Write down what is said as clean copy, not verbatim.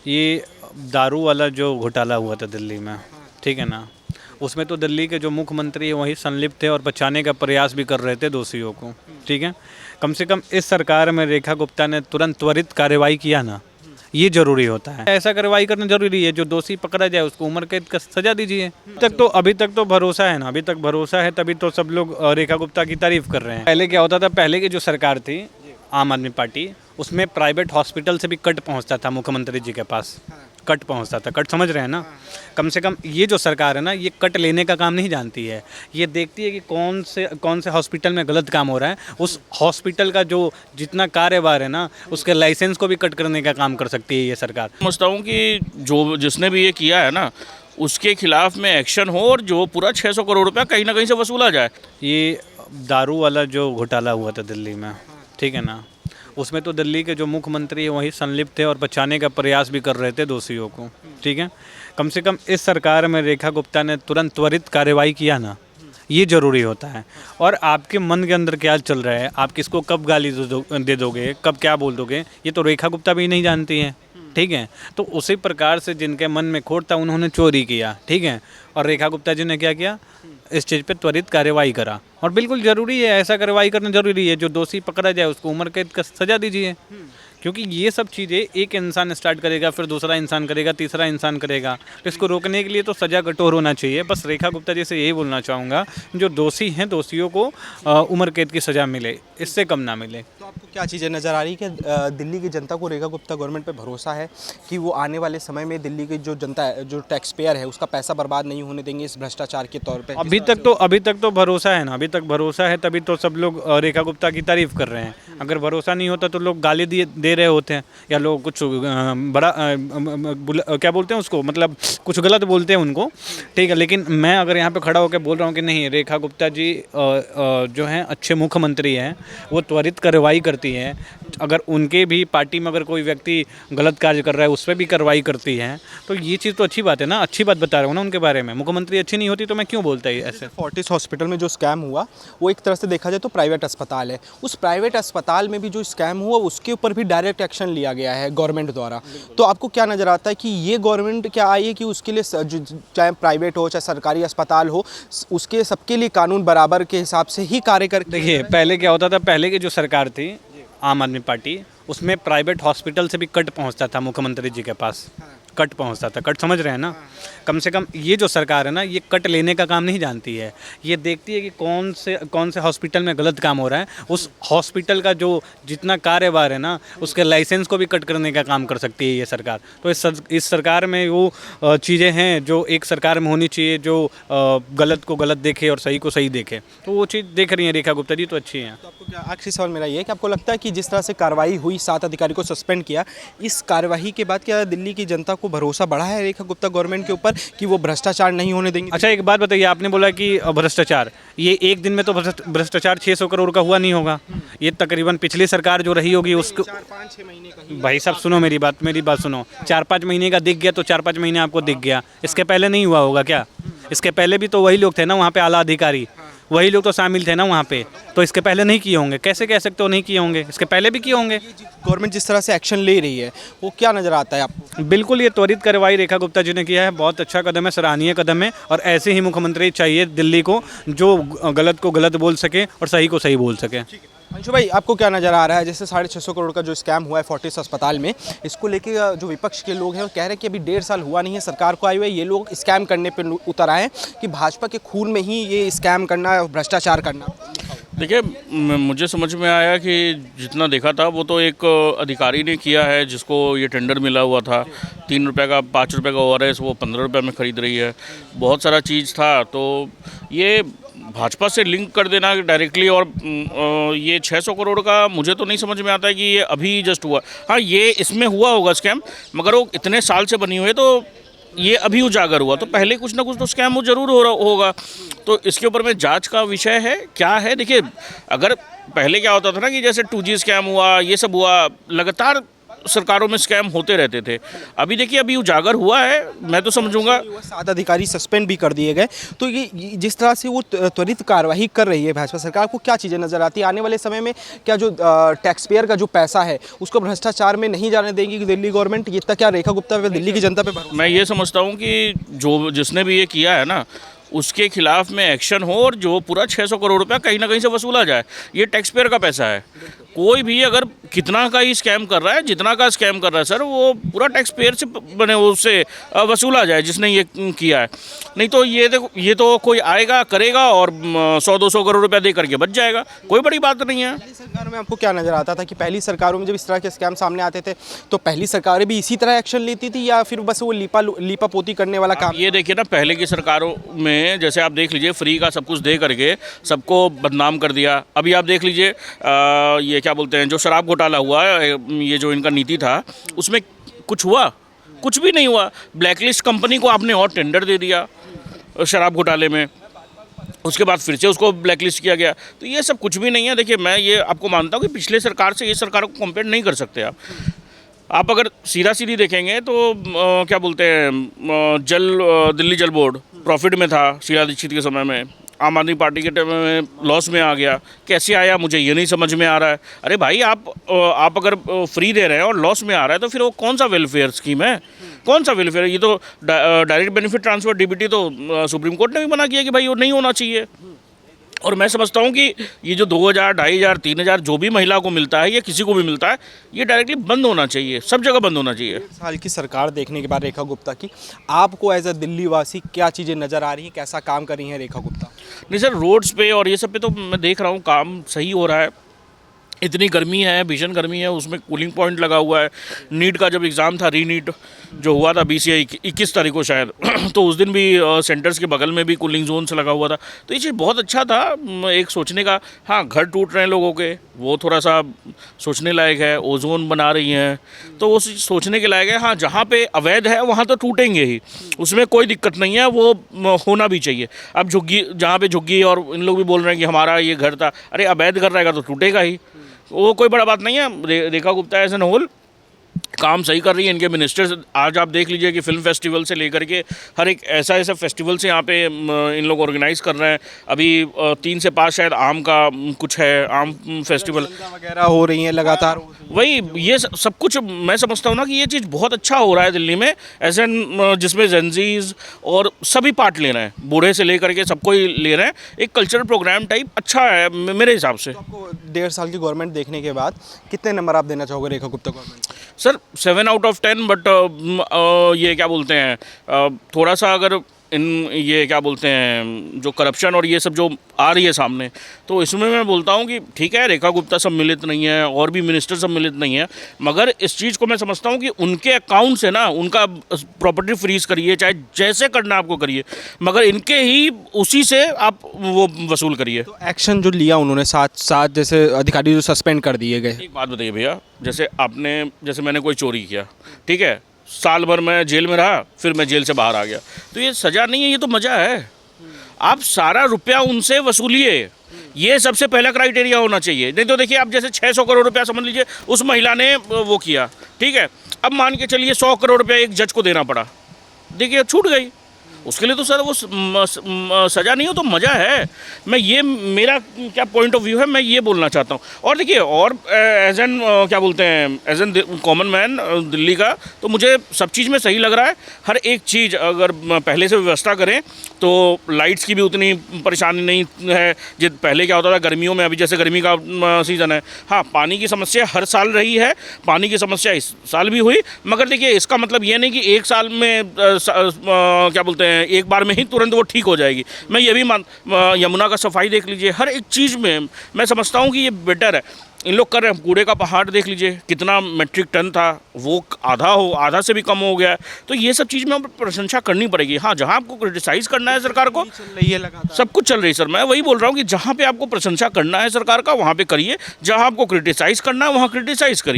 ये दारू वाला जो घोटाला हुआ था दिल्ली में, ठीक है ना, उसमें तो दिल्ली के जो मुख्यमंत्री हैं वही संलिप्त थे और बचाने का प्रयास भी कर रहे थे दोषियों को, ठीक है। कम से कम इस सरकार में रेखा गुप्ता ने तुरंत त्वरित कार्रवाई किया ना, ये जरूरी होता है। ऐसा कार्रवाई करना जरूरी है, जो दोषी पकड़ा जाए उसको उम्र कैद का सजा दीजिए। अभी तक तो भरोसा है ना, अभी तक भरोसा है, तभी तो सब लोग रेखा गुप्ता की तारीफ कर रहे हैं। पहले क्या होता था, पहले की जो सरकार थी आम आदमी पार्टी, उसमें प्राइवेट हॉस्पिटल से भी कट पहुंचता था मुख्यमंत्री जी के पास, कट पहुंचता था, कट समझ रहे हैं ना। कम से कम ये जो सरकार है ना, ये कट लेने का काम नहीं जानती है, ये देखती है कि कौन से हॉस्पिटल में गलत काम हो रहा है, उस हॉस्पिटल का जो जितना कार्यभार है ना, उसके लाइसेंस को भी कट करने का काम कर सकती है ये सरकार। समझता हूँ कि जो जिसने भी ये किया है ना, उसके खिलाफ में एक्शन हो और जो पूरा 600 करोड़ रुपया कहीं ना कहीं से वसूला जाए। ये दारू वाला जो घोटाला हुआ था दिल्ली में, ठीक है ना, उसमें तो दिल्ली के जो मुख्यमंत्री हैं वही संलिप्त थे और बचाने का प्रयास भी कर रहे थे दोषियों को, ठीक है। कम से कम इस सरकार में रेखा गुप्ता ने तुरंत त्वरित कार्रवाई किया ना, ये ज़रूरी होता है। और आपके मन के अंदर क्या चल रहा है, आप किसको कब गाली दे दोगे, कब क्या बोल दोगे, ये तो रेखा गुप्ता भी नहीं जानती है, ठीक है। तो उसी प्रकार से जिनके मन में खोट था उन्होंने चोरी किया, ठीक है, और रेखा गुप्ता जी ने क्या किया, इस चीज़ पे त्वरित कार्रवाई करा। और बिल्कुल ज़रूरी है, ऐसा कार्रवाई करना ज़रूरी है, जो दोषी पकड़ा जाए उसको उम्र कैद का सजा दीजिए। क्योंकि ये सब चीज़ें एक इंसान स्टार्ट करेगा, फिर दूसरा इंसान करेगा, तीसरा इंसान करेगा, तो इसको रोकने के लिए तो सज़ा कठोर होना चाहिए। बस रेखा गुप्ता जी से यही बोलना चाहूँगा, जो दोषी हैं दोषियों को उम्र कैद की सज़ा मिले, इससे कम ना मिले। तो आपको क्या चीज़ें नज़र आ रही है कि दिल्ली की जनता को रेखा गुप्ता गवर्नमेंट पे भरोसा है कि वो आने वाले समय में दिल्ली की जो जनता है, जो टैक्स पेयर है, उसका पैसा बर्बाद नहीं होने देंगे इस भ्रष्टाचार के तौर पे? अभी तक तो भरोसा है ना, अभी तक भरोसा है, तभी तो सब लोग रेखा गुप्ता की तारीफ कर रहे हैं। अगर भरोसा नहीं होता तो लोग गाली दे रहे होते हैं, या लोग कुछ बड़ा क्या बोलते हैं उसको, मतलब कुछ गलत बोलते हैं उनको, ठीक है। लेकिन मैं अगर यहाँ पे खड़ा होकर बोल रहा हूँ कि नहीं, रेखा गुप्ता जी जो हैं अच्छे मुख्यमंत्री हैं, वो त्वरित कार्रवाई करती हैं। अगर उनके भी पार्टी में अगर कोई व्यक्ति गलत कार्य कर रहा है उस पर भी कार्रवाई करती हैं, तो ये चीज़ तो अच्छी बात है ना, अच्छी बात बता रहा हूँ ना उनके बारे में। मुख्यमंत्री अच्छी नहीं होती तो मैं क्यों बोलता ही ऐसे। फोर्टिस हॉस्पिटल में जो स्कैम हुआ, वो एक तरह से देखा जाए तो प्राइवेट अस्पताल है, उस प्राइवेट अस्पताल में भी जो स्कैम हुआ उसके ऊपर भी डायरेक्ट एक्शन लिया गया है गवर्नमेंट द्वारा। तो आपको क्या नज़र आता है कि ये गवर्नमेंट क्या आई है कि उसके लिए चाहे प्राइवेट हो चाहे सरकारी अस्पताल हो, उसके सबके लिए कानून बराबर के हिसाब से ही कार्य कर? देखिए, पहले क्या होता था, पहले की जो सरकार थी आम आदमी पार्टी, उसमें प्राइवेट हॉस्पिटल से भी कट पहुंचता था मुख्यमंत्री जी के पास, कट पहुंचता था, कट समझ रहे हैं ना। कम से कम ये जो सरकार है ना, ये कट लेने का काम नहीं जानती है, ये देखती है कि कौन से हॉस्पिटल में गलत काम हो रहा है, उस हॉस्पिटल का जो जितना कार्यभार है ना, उसके लाइसेंस को भी कट करने का काम कर सकती है ये सरकार। तो इस सरकार में वो चीज़ें हैं जो एक सरकार में होनी चाहिए, जो गलत को गलत देखे और सही को सही देखे, तो वो चीज़ देख रही है रेखा गुप्ता जी, तो अच्छी हैं। तो आपको क्या, आखिरी सवाल मेरा ये है कि आपको लगता है कि जिस तरह से कार्रवाई हुई, 7 अधिकारी को सस्पेंड किया, इस कार्यवाही के बाद क्या दिल्ली की जनता को भरोसा बढ़ा है रेखा गुप्ता गवर्नमेंट के ऊपर कि वो भ्रष्टाचार नहीं होने देंगे? अच्छा, एक बात बताइए, आपने बोला कि भ्रष्टाचार, ये एक दिन में तो भ्रष्टाचार 600 करोड़ का हुआ नहीं होगा, ये तकरीबन पिछली सरकार जो रही होगी उसको, 4-5-6 महीने का ही। भाई साहब सुनो मेरी बात सुनो, 4-5 महीने का दिख गया तो 4-5 महीने आपको दिख गया, इसके पहले नहीं हुआ होगा क्या? इसके पहले भी तो वही लोग थे ना वहाँ पे, आला अधिकारी, वही लोग तो शामिल थे ना वहाँ पे, तो इसके पहले नहीं किए होंगे? कैसे कह सकते हो नहीं किए होंगे, इसके पहले भी किए होंगे। गवर्नमेंट जिस तरह से एक्शन ले रही है, वो क्या नज़र आता है आपको? बिल्कुल, ये त्वरित कार्रवाई रेखा गुप्ता जी ने किया है, बहुत अच्छा कदम है, सराहनीय कदम है, और ऐसे ही मुख्यमंत्री चाहिए दिल्ली को, जो गलत को गलत बोल सके और सही को सही बोल सके। अंशु भाई, आपको क्या नज़र आ रहा है, जैसे 650 करोड़ का जो स्कैम हुआ है फोर्टिस अस्पताल में, इसको लेके जो विपक्ष के लोग हैं वो कह रहे हैं कि अभी 1.5 साल हुआ नहीं है सरकार को आए हुए, ये लोग स्कैम करने पे उतर आए हैं कि भाजपा के खून में ही ये स्कैम करना, भ्रष्टाचार करना? देखिए, मुझे समझ में आया कि जितना देखा था वो तो एक अधिकारी ने किया है जिसको ये टेंडर मिला हुआ था, 3 रुपये का 5 रुपये का ORS वो 15 रुपये में ख़रीद रही है, बहुत सारा चीज़ था। तो ये भाजपा से लिंक कर देना डायरेक्टली, और ये 600 करोड़ का मुझे तो नहीं समझ में आता है कि ये अभी जस्ट हुआ। हाँ, ये इसमें हुआ होगा स्कैम, मगर वो इतने साल से बनी हुई है, तो ये अभी उजागर हुआ, तो पहले कुछ ना कुछ तो स्कैम वो जरूर हो रहा होगा। तो इसके ऊपर में जांच का विषय है, क्या है। देखिए, अगर पहले क्या होता था ना कि जैसे 2G स्कैम हुआ, ये सब हुआ, लगातार सरकारों में स्कैम होते रहते थे। अभी देखिए अभी उजागर हुआ है, मैं तो समझूंगा। 7 अधिकारी सस्पेंड भी कर दिए गए। तो ये जिस तरह से वो त्वरित कार्रवाई कर रही है भाजपा सरकार, को क्या चीज़ें नजर आती है आने वाले समय में? क्या जो टैक्स पेयर का जो पैसा है उसको भ्रष्टाचार में नहीं जाने देगी दिल्ली गवर्नमेंट? ये तक क्या रेखा गुप्ता पे, दिल्ली की जनता पे भरोसा? मैं ये समझता हूँ कि जो जिसने भी ये किया है ना, उसके खिलाफ में एक्शन हो और जो पूरा 600 करोड़ रुपया कहीं ना कहीं से वसूला जाए। ये टैक्स पेयर का पैसा है। कोई भी अगर कितना का ही स्कैम कर रहा है, जितना का स्कैम कर रहा है सर, वो पूरा टैक्स पेयर से बने उससे वसूला जाए जिसने ये किया है। नहीं तो ये देखो, ये तो कोई आएगा करेगा और 100-200 करोड़ रुपया दे करके बच जाएगा। कोई बड़ी बात नहीं है। पहली सरकार में आपको क्या नजर आता था कि पहली सरकारों में जब इस तरह के स्कैम सामने आते थे तो पहली सरकारें भी इसी तरह एक्शन लेती थी, या फिर बस वो लीपा पोती करने वाला काम? ये देखिए ना, पहले की सरकारों में जैसे आप देख लीजिए, फ्री का सब कुछ दे करके सबको बदनाम कर दिया। अभी आप देख लीजिए ये क्या बोलते हैं, जो शराब घोटाला हुआ, ये जो इनका नीति था, उसमें कुछ हुआ? कुछ भी नहीं हुआ। ब्लैकलिस्ट कंपनी को आपने और टेंडर दे दिया शराब घोटाले में, उसके बाद फिर से उसको ब्लैकलिस्ट किया गया। तो ये सब कुछ भी नहीं है। देखिए मैं ये आपको मानता हूँ कि पिछले सरकार से ये सरकार को कंपेयर नहीं कर सकते आप अगर सीधा सीधी देखेंगे तो क्या बोलते हैं, दिल्ली जल बोर्ड प्रॉफिट में था शीला दीक्षित के समय में, आम आदमी पार्टी के टाइम में लॉस में आ गया। कैसे आया मुझे ये नहीं समझ में आ रहा है। अरे भाई आप अगर फ्री दे रहे हैं और लॉस में आ रहा है तो फिर वो कौन सा वेलफेयर स्कीम है? कौन सा वेलफेयर? ये तो डायरेक्ट बेनिफिट ट्रांसफर डीबीटी तो सुप्रीम कोर्ट ने भी मना किया कि भाई वो नहीं होना चाहिए। और मैं समझता हूँ कि ये जो 2000, 2500, 3000 जो भी महिला को मिलता है या किसी को भी मिलता है, ये डायरेक्टली बंद होना चाहिए, सब जगह बंद होना चाहिए। साल की सरकार देखने के बाद रेखा गुप्ता की, आपको एज अ दिल्ली वासी क्या चीज़ें नज़र आ रही हैं, कैसा काम कर रही हैं रेखा गुप्ता? नहीं सर, रोड्स पे और ये सब पे तो मैं देख रहा हूँ काम सही हो रहा है। इतनी गर्मी है, भीषण गर्मी है, उसमें कूलिंग पॉइंट लगा हुआ है। नीट का जब एग्ज़ाम था, रीनीट जो हुआ था BCI 21 तारीख को शायद तो उस दिन भी सेंटर्स के बगल में भी कूलिंग जोन से लगा हुआ था। तो ये चीज़ बहुत अच्छा था, एक सोचने का। हाँ, घर टूट रहे हैं लोगों के, वो थोड़ा सा सोचने लायक है। ओजोन बना रही हैं तो वो सोचने के लायक है। हाँ, जहाँ पे अवैध है वहाँ तो टूटेंगे ही, उसमें कोई दिक्कत नहीं है, वो होना भी चाहिए। अब झुग्गी, जहाँ पे झुग्गी और इन लोग भी बोल रहे हैं कि हमारा ये घर था, अरे अवैध घर रहेगा तो टूटेगा ही, वो कोई बड़ा बात नहीं है। Rekha Gupta as an whole काम सही कर रही है। इनके मिनिस्टर्स, आज आप देख लीजिए कि फिल्म फेस्टिवल से लेकर के हर एक ऐसा फेस्टिवल से यहाँ पे इन लोग ऑर्गेनाइज कर रहे हैं। अभी 3 से 5 शायद आम का कुछ है, आम फेस्टिवल वगैरह हो रही हैं लगातार। वही ये सब कुछ मैं समझता हूँ ना कि ये चीज़ बहुत अच्छा हो रहा है दिल्ली में, ऐसे जिसमें जेंजीज और सभी पार्ट ले रहे हैं, बूढ़े से लेकर के सबको ही ले रहे हैं। एक कल्चरल प्रोग्राम टाइप अच्छा है मेरे हिसाब से। आपको 1.5 साल की गवर्नमेंट देखने के बाद कितने नंबर आप देना चाहोगे Rekha Gupta government? Sir 7 out of 10, but ये क्या बोलते हैं, थोड़ा सा अगर ये क्या बोलते हैं, जो करप्शन और ये सब जो आ रही है सामने, तो इसमें मैं बोलता हूँ कि ठीक है, रेखा गुप्ता सम्मिलित नहीं है और भी मिनिस्टर सम्मिलित नहीं है, मगर इस चीज़ को मैं समझता हूँ कि उनके अकाउंट से ना उनका प्रॉपर्टी फ्रीज करिए, चाहे जैसे करना आपको करिए, मगर इनके ही उसी से आप वो वसूल करिए। तो एक्शन जो लिया उन्होंने, 7 जैसे अधिकारी जो सस्पेंड कर दिए गए। एक बात बताइए भैया, जैसे मैंने कोई चोरी किया, ठीक है, साल भर मैं जेल में रहा, फिर मैं जेल से बाहर आ गया, तो ये सज़ा नहीं है, ये तो मज़ा है। आप सारा रुपया उनसे वसूलिए, ये सबसे पहला क्राइटेरिया होना चाहिए। नहीं तो देखिए, आप जैसे 600 करोड़ रुपया समझ लीजिए उस महिला ने वो किया, ठीक है, अब मान के चलिए 100 करोड़ रुपया एक जज को देना पड़ा, देखिए छूट गई, उसके लिए तो सर वो सज़ा नहीं हो तो मज़ा है। मेरा क्या पॉइंट ऑफ व्यू है, मैं ये बोलना चाहता हूँ। और देखिए, और एज एन क्या बोलते हैं, as an common man Delhi का, तो मुझे सब चीज़ में सही लग रहा है। हर एक चीज़ अगर पहले से व्यवस्था करें तो लाइट्स की भी उतनी परेशानी नहीं है। पहले क्या होता था गर्मियों में, अभी जैसे गर्मी का सीज़न है, हाँ पानी की समस्या हर साल रही है, पानी की समस्या इस साल भी हुई, मगर देखिए इसका मतलब ये नहीं कि एक साल में क्या बोलते हैं, एक बार में ही तुरंत वो ठीक हो जाएगी। मैं ये भी यमुना का सफाई देख लीजिए, हर एक चीज़ में मैं समझता हूँ कि ये बेटर है। इन लोग कर रहे हैं, कूड़े का पहाड़ देख लीजिए, कितना मेट्रिक टन था, वो आधा से भी कम हो गया है। तो ये सब चीज़ में प्रशंसा करनी पड़ेगी। हाँ, जहाँ आपको क्रिटिसाइज़ करना है सरकार को, सब कुछ चल रही है सर, मैं वही बोल रहा हूँ कि जहाँ पे आपको प्रशंसा करना है सरकार का, वहाँ पे करिए, जहाँ आपको क्रिटिसाइज़ करना है वहाँ क्रिटिसाइज़ करिए।